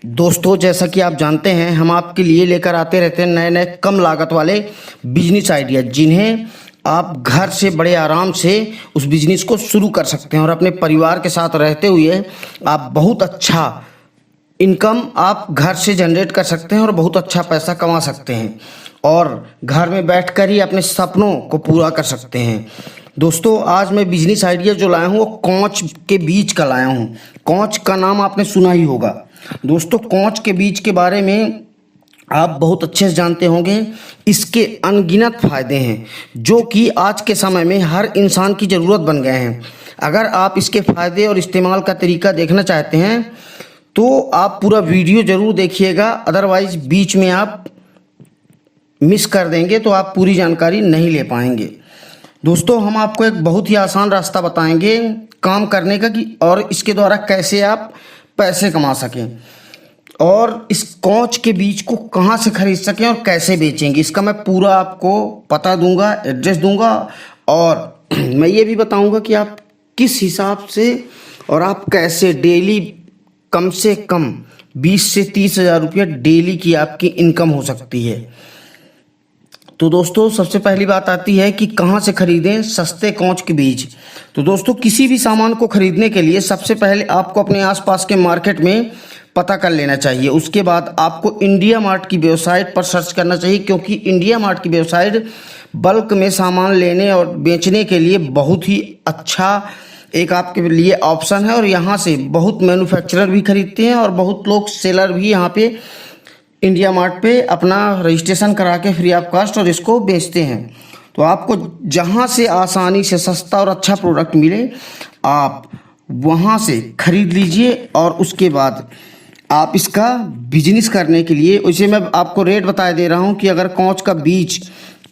दोस्तों, जैसा कि आप जानते हैं, हम आपके लिए लेकर आते रहते हैं नए नए कम लागत वाले बिजनेस आइडिया, जिन्हें आप घर से बड़े आराम से उस बिजनेस को शुरू कर सकते हैं और अपने परिवार के साथ रहते हुए आप बहुत अच्छा इनकम आप घर से जनरेट कर सकते हैं और बहुत अच्छा पैसा कमा सकते हैं और घर में बैठकर ही अपने सपनों को पूरा कर सकते हैं। दोस्तों, आज मैं बिजनेस आइडिया जो लाया हूँ वो कॉच के बीज का लाया हूँ। कॉच का नाम आपने सुना ही होगा। दोस्तों, कॉच के बीज के बारे में आप बहुत अच्छे से जानते होंगे। इसके अनगिनत फायदे हैं जो कि आज के समय में हर इंसान की ज़रूरत बन गए हैं। अगर आप इसके फायदे और इस्तेमाल का तरीका देखना चाहते हैं तो आप पूरा वीडियो ज़रूर देखिएगा, अदरवाइज बीच में आप मिस कर देंगे तो आप पूरी जानकारी नहीं ले पाएंगे। दोस्तों, हम आपको एक बहुत ही आसान रास्ता बताएंगे काम करने का कि और इसके द्वारा कैसे आप पैसे कमा सकें और इस कॉच के बीज को कहाँ से खरीद सकें और कैसे बेचेंगे, इसका मैं पूरा आपको पता दूंगा, एड्रेस दूंगा और मैं ये भी बताऊंगा कि आप किस हिसाब से और आप कैसे डेली कम से कम 20 से 30 हज़ार रुपया डेली की आपकी इनकम हो सकती है। तो दोस्तों, सबसे पहली बात आती है कि कहाँ से खरीदें सस्ते कॉच के बीज। तो दोस्तों, किसी भी सामान को खरीदने के लिए सबसे पहले आपको अपने आसपास के मार्केट में पता कर लेना चाहिए। उसके बाद आपको इंडिया मार्ट की वेबसाइट पर सर्च करना चाहिए, क्योंकि इंडिया मार्ट की वेबसाइट बल्क में सामान लेने और बेचने के लिए बहुत ही अच्छा एक आपके लिए ऑप्शन है और यहाँ से बहुत मैन्युफैक्चरर भी खरीदते हैं और बहुत लोग सेलर भी यहाँ पे इंडिया मार्ट पे अपना रजिस्ट्रेशन करा के फ्री ऑफ कॉस्ट और इसको बेचते हैं। तो आपको जहाँ से आसानी से सस्ता और अच्छा प्रोडक्ट मिले आप वहाँ से खरीद लीजिए और उसके बाद आप इसका बिजनेस करने के लिए, उसे मैं आपको रेट बता दे रहा हूँ कि अगर कॉच का बीज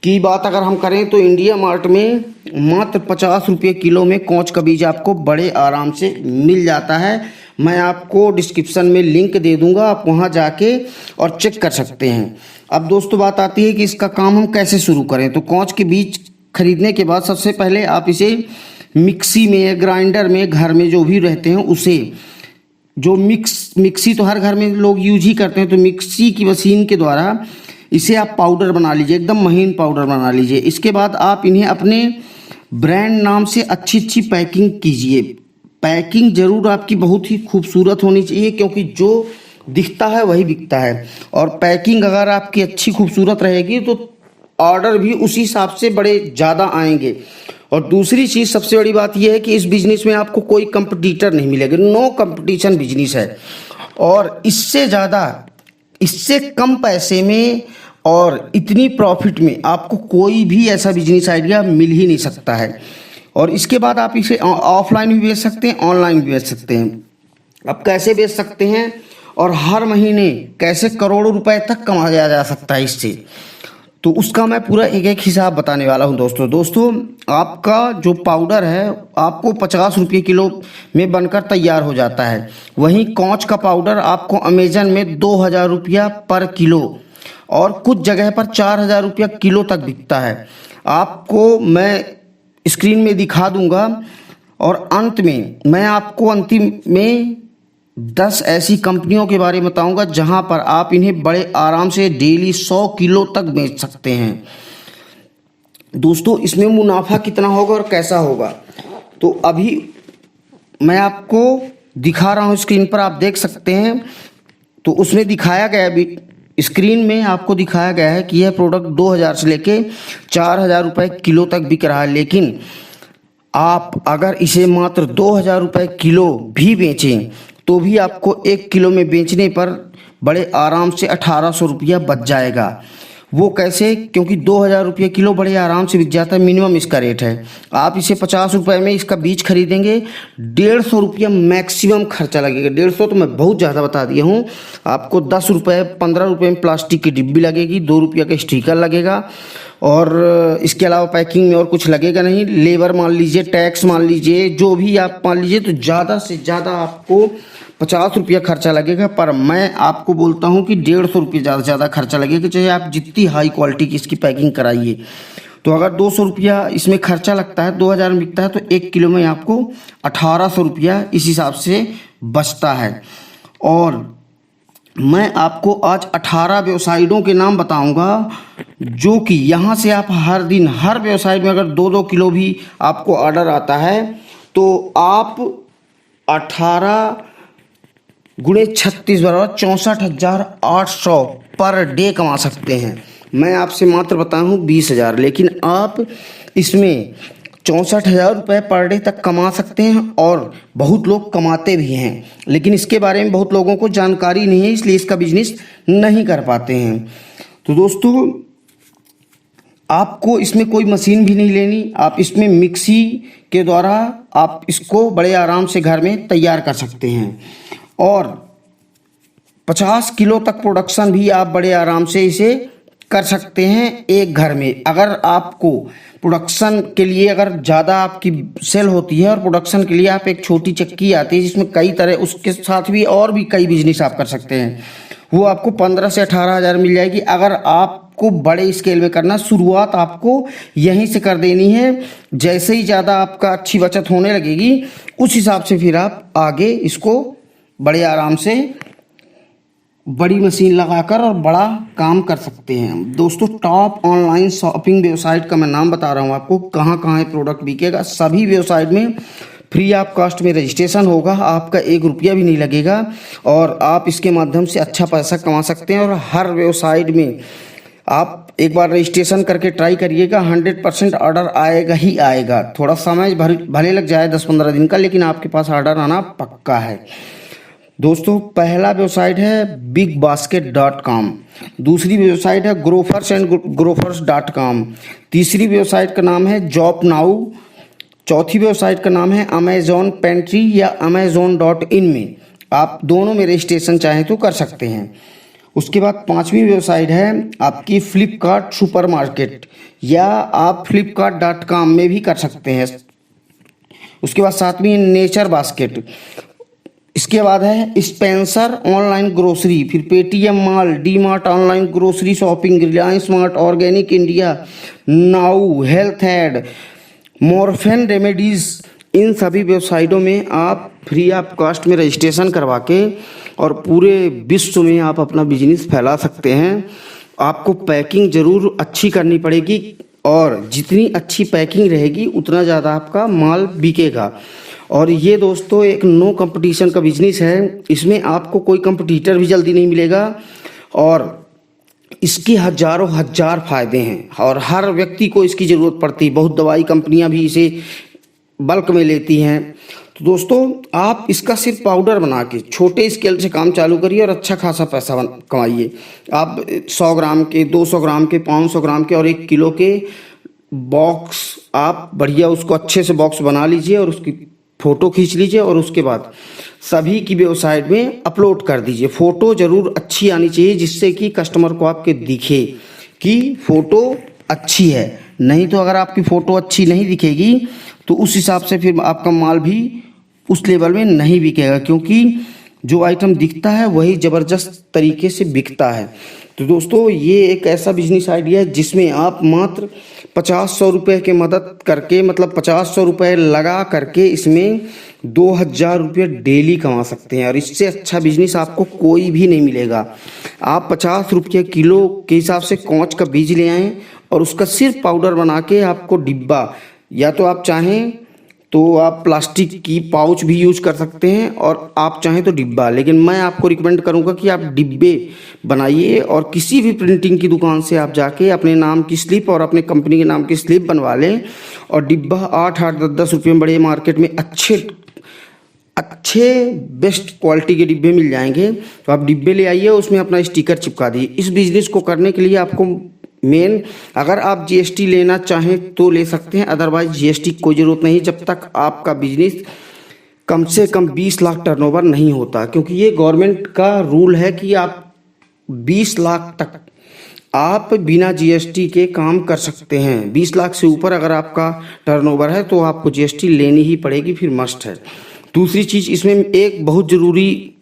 की बात अगर हम करें तो इंडिया मार्ट में मात्र 50 रुपये किलो में कॉच का बीज आपको बड़े आराम से मिल जाता है। मैं आपको डिस्क्रिप्शन में लिंक दे दूंगा, आप वहां जाके और चेक कर सकते हैं। अब दोस्तों, बात आती है कि इसका काम हम कैसे शुरू करें। तो कॉच के बीज खरीदने के बाद सबसे पहले आप इसे मिक्सी में या ग्राइंडर में, घर में जो भी रहते हैं उसे, जो मिक्सी तो हर घर में लोग यूज ही करते हैं, तो मिक्सी की मशीन के द्वारा इसे आप पाउडर बना लीजिए, एकदम महीन पाउडर बना लीजिए। इसके बाद आप इन्हें अपने ब्रांड नाम से अच्छी अच्छी पैकिंग कीजिए। पैकिंग जरूर आपकी बहुत ही खूबसूरत होनी चाहिए, क्योंकि जो दिखता है वही बिकता है और पैकिंग अगर आपकी अच्छी खूबसूरत रहेगी तो ऑर्डर भी उसी हिसाब से बड़े ज़्यादा आएंगे। और दूसरी चीज़, सबसे बड़ी बात यह है कि इस बिजनेस में आपको कोई कंपटीटर नहीं मिलेगा, नो कंपटीशन बिजनेस है और इससे कम पैसे में और इतनी प्रॉफिट में आपको कोई भी ऐसा बिजनेस आइडिया मिल ही नहीं सकता है। और इसके बाद आप इसे ऑफलाइन भी बेच सकते हैं, ऑनलाइन भी बेच सकते हैं। अब कैसे बेच सकते हैं और हर महीने कैसे करोड़ों रुपए तक कमाया जा सकता है इससे, तो उसका मैं पूरा एक एक हिसाब बताने वाला हूं। दोस्तों, आपका जो पाउडर है आपको 50 रुपये किलो में बनकर तैयार हो जाता है। वहीं कॉच का पाउडर आपको अमेजन में 2000 रुपया पर किलो और कुछ जगह पर 4000 रुपया किलो तक बिकता है। आपको मैं स्क्रीन में दिखा दूंगा और अंत में मैं आपको अंतिम में 10 ऐसी कंपनियों के बारे में बताऊंगा जहां पर आप इन्हें बड़े आराम से डेली 100 किलो तक बेच सकते हैं। दोस्तों, इसमें मुनाफा कितना होगा और कैसा होगा तो अभी मैं आपको दिखा रहा हूं, स्क्रीन पर आप देख सकते हैं। तो उसमें दिखाया गया भी, स्क्रीन में आपको दिखाया गया है कि यह प्रोडक्ट 2000 से लेके 4000 रुपये किलो तक बिक रहा है। लेकिन आप अगर इसे मात्र 2000 रुपये किलो भी बेचें तो भी आपको 1 किलो में बेचने पर बड़े आराम से 1800 रुपया बच जाएगा। वो कैसे? क्योंकि 2000 रुपये किलो बड़े आराम से बिक जाता है, मिनिमम इसका रेट है। आप इसे 50 रुपये में इसका बीज खरीदेंगे, 150 रुपया मैक्सिमम खर्चा लगेगा। 150 तो मैं बहुत ज़्यादा बता दिया हूँ। आपको 10 रुपये 15 रुपये में प्लास्टिक की डिब्बी लगेगी, 2 रुपये का स्टिकर लगेगा और इसके अलावा पैकिंग में और कुछ लगेगा नहीं। लेबर मान लीजिए, टैक्स मान लीजिए, जो भी आप मान लीजिए, तो ज़्यादा से ज़्यादा आपको 50 रुपया खर्चा लगेगा। पर मैं आपको बोलता हूँ कि 150 रुपये ज़्यादा से ज़्यादा खर्चा लगेगा, चाहे आप जितनी हाई क्वालिटी की इसकी पैकिंग कराइए। तो अगर 200 रुपया इसमें खर्चा लगता है, 2000 में बिकता है, तो 1 किलो में आपको 1800 रुपया इस हिसाब से बचता है। और मैं आपको आज 18 वेबसाइटों के नाम बताऊंगा, जो कि यहाँ से आप हर दिन हर वेबसाइट में अगर 2-2 किलो भी आपको ऑर्डर आता है तो आप 18 गुणे 36 बराबर 64,800 पर डे कमा सकते हैं। मैं आपसे मात्र बताया हूँ 20,000, लेकिन आप इसमें 64,000 रुपये पर डे तक कमा सकते हैं और बहुत लोग कमाते भी हैं, लेकिन इसके बारे में बहुत लोगों को जानकारी नहीं है, इसलिए इसका बिजनेस नहीं कर पाते हैं। तो दोस्तों, आपको इसमें कोई मशीन भी नहीं लेनी, आप इसमें मिक्सी के द्वारा आप इसको बड़े आराम से घर में तैयार कर सकते हैं और 50 किलो तक प्रोडक्शन भी आप बड़े आराम से इसे कर सकते हैं एक घर में। अगर आपको प्रोडक्शन के लिए अगर ज़्यादा आपकी सेल होती है और प्रोडक्शन के लिए आप एक छोटी चक्की आती है जिसमें कई तरह, उसके साथ भी और भी कई बिजनेस आप कर सकते हैं, वो आपको 15 से 18 हज़ार मिल जाएगी। अगर आपको बड़े स्केल में करना, शुरुआत आपको यहीं से कर देनी है। जैसे ही ज़्यादा आपका अच्छी बचत होने लगेगी उस हिसाब से फिर आप आगे इसको बड़े आराम से बड़ी मशीन लगाकर और बड़ा काम कर सकते हैं। दोस्तों, टॉप ऑनलाइन शॉपिंग वेबसाइट का मैं नाम बता रहा हूँ आपको, कहाँ कहाँ ये प्रोडक्ट बिकेगा। सभी वेबसाइट में फ्री ऑफ कॉस्ट में रजिस्ट्रेशन होगा, आपका 1 रुपया भी नहीं लगेगा और आप इसके माध्यम से अच्छा पैसा कमा सकते हैं। और हर वेबसाइट में आप एक बार रजिस्ट्रेशन करके ट्राई करिएगा, 100% ऑर्डर आएगा ही आएगा। थोड़ा समय भले लग जाए 10-15 दिन का, लेकिन आपके पास ऑर्डर आना पक्का है। दोस्तों, पहला वेबसाइट है bigbasket.com, दूसरी वेबसाइट है grofers&grofers.com, तीसरी वेबसाइट का नाम है जॉब नाउ, चौथी वेबसाइट का नाम है अमेजॉन पेंट्री या amazon.in में आप दोनों में रजिस्ट्रेशन चाहें तो कर सकते हैं। उसके बाद पांचवी वेबसाइट है आपकी फ्लिपकार्ट सुपरमार्केट, या आप flipkart.com में भी कर सकते हैं। उसके बाद सातवीं नेचर बास्केट, इसके बाद है स्पेंसर ऑनलाइन ग्रोसरी, फिर Paytm mall, D Mart online grocery shopping, Reliance smart, organic India, now, health aid, Morpheme remedies. इन सभी वेबसाइटों में आप फ्री ऑफ कॉस्ट में रजिस्ट्रेशन करवा के और पूरे विश्व में आप अपना बिजनेस फैला सकते हैं। आपको पैकिंग जरूर अच्छी करनी पड़ेगी और जितनी अच्छी पैकिंग रहेगी उतना ज़्यादा आपका माल बिकेगा। और ये दोस्तों एक नो कंपटीशन का बिजनेस है, इसमें आपको कोई कंपटीटर भी जल्दी नहीं मिलेगा और इसके हजारों हजार फायदे हैं और हर व्यक्ति को इसकी ज़रूरत पड़ती है। बहुत दवाई कंपनियां भी इसे बल्क में लेती हैं। तो दोस्तों, आप इसका सिर्फ पाउडर बना के छोटे स्केल से काम चालू करिए और अच्छा खासा पैसा कमाइए। आप 100 ग्राम के, 200 ग्राम के, 500 ग्राम के और 1 किलो के बॉक्स आप बढ़िया उसको अच्छे से बॉक्स बना लीजिए और उसकी फ़ोटो खींच लीजिए और उसके बाद सभी की वेबसाइट में अपलोड कर दीजिए। फ़ोटो ज़रूर अच्छी आनी चाहिए जिससे कि कस्टमर को आपके दिखे कि फ़ोटो अच्छी है। नहीं तो अगर आपकी फ़ोटो अच्छी नहीं दिखेगी तो उस हिसाब से फिर आपका माल भी उस लेवल में नहीं बिकेगा, क्योंकि जो आइटम दिखता है वही ज़बरदस्त तरीके से बिकता है। तो दोस्तों, ये एक ऐसा बिजनेस आइडिया है जिसमें आप मात्र 50-100 रुपये के मदद करके, मतलब 50-100 रुपये लगा करके इसमें 2,000 रुपये डेली कमा सकते हैं और इससे अच्छा बिजनेस आपको कोई भी नहीं मिलेगा। आप 50 रुपये किलो के हिसाब से कौच का बीज ले आएँ और उसका सिर्फ पाउडर बना के आपको डिब्बा, या तो आप चाहें तो आप प्लास्टिक की पाउच भी यूज कर सकते हैं और आप चाहें तो डिब्बा, लेकिन मैं आपको रिकमेंड करूंगा कि आप डिब्बे बनाइए और किसी भी प्रिंटिंग की दुकान से आप जाके अपने नाम की स्लिप और अपने कंपनी के नाम की स्लिप बनवा लें और डिब्बा 8-8, 10-10 रुपये में बड़े मार्केट में अच्छे बेस्ट क्वालिटी के डिब्बे मिल जाएंगे। तो आप डिब्बे ले आइए, उसमें अपना स्टिकर चिपका दीजिए। इस बिजनेस को करने के लिए आपको मेन, अगर आप जीएसटी लेना चाहें तो ले सकते हैं, अदरवाइज जीएसटी की कोई ज़रूरत नहीं जब तक आपका बिजनेस कम से कम 20 लाख टर्नओवर नहीं होता, क्योंकि ये गवर्नमेंट का रूल है कि आप 20 लाख तक आप बिना जीएसटी के काम कर सकते हैं। 20 लाख से ऊपर अगर आपका टर्नओवर है तो आपको जीएसटी लेनी ही पड़ेगी, फिर मस्ट है। दूसरी चीज़, इसमें एक बहुत ज़रूरी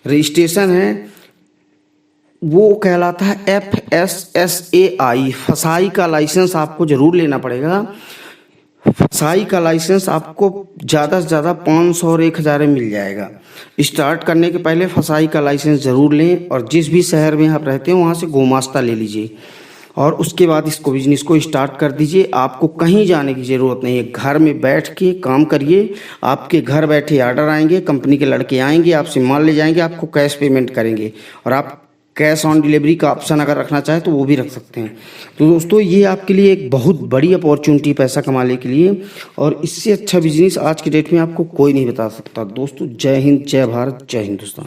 रजिस्ट्रेशन है, वो कहलाता है FSSAI, फसाई का लाइसेंस आपको ज़रूर लेना पड़ेगा। फसाई का लाइसेंस आपको ज़्यादा से ज़्यादा 500 और 1000 में मिल जाएगा। स्टार्ट करने के पहले फसाई का लाइसेंस ज़रूर लें और जिस भी शहर में आप रहते हैं वहाँ से गोमास्ता ले लीजिए और उसके बाद इसको बिजनेस को स्टार्ट कर दीजिए। आपको कहीं जाने की ज़रूरत नहीं है, घर में बैठ के काम करिए। आपके घर बैठे ऑर्डर आएंगे, कंपनी के लड़के आएंगे, आपसे माल ले जाएंगे, आपको कैश पेमेंट करेंगे और आप कैश ऑन डिलीवरी का ऑप्शन अगर रखना चाहें तो वो भी रख सकते हैं। तो दोस्तों ये आपके लिए एक बहुत बड़ी अपॉर्चुनिटी पैसा कमाने के लिए, और इससे अच्छा बिजनेस आज की डेट में आपको कोई नहीं बता सकता। दोस्तों जय हिंद, जय भारत, जय हिंदुस्तान।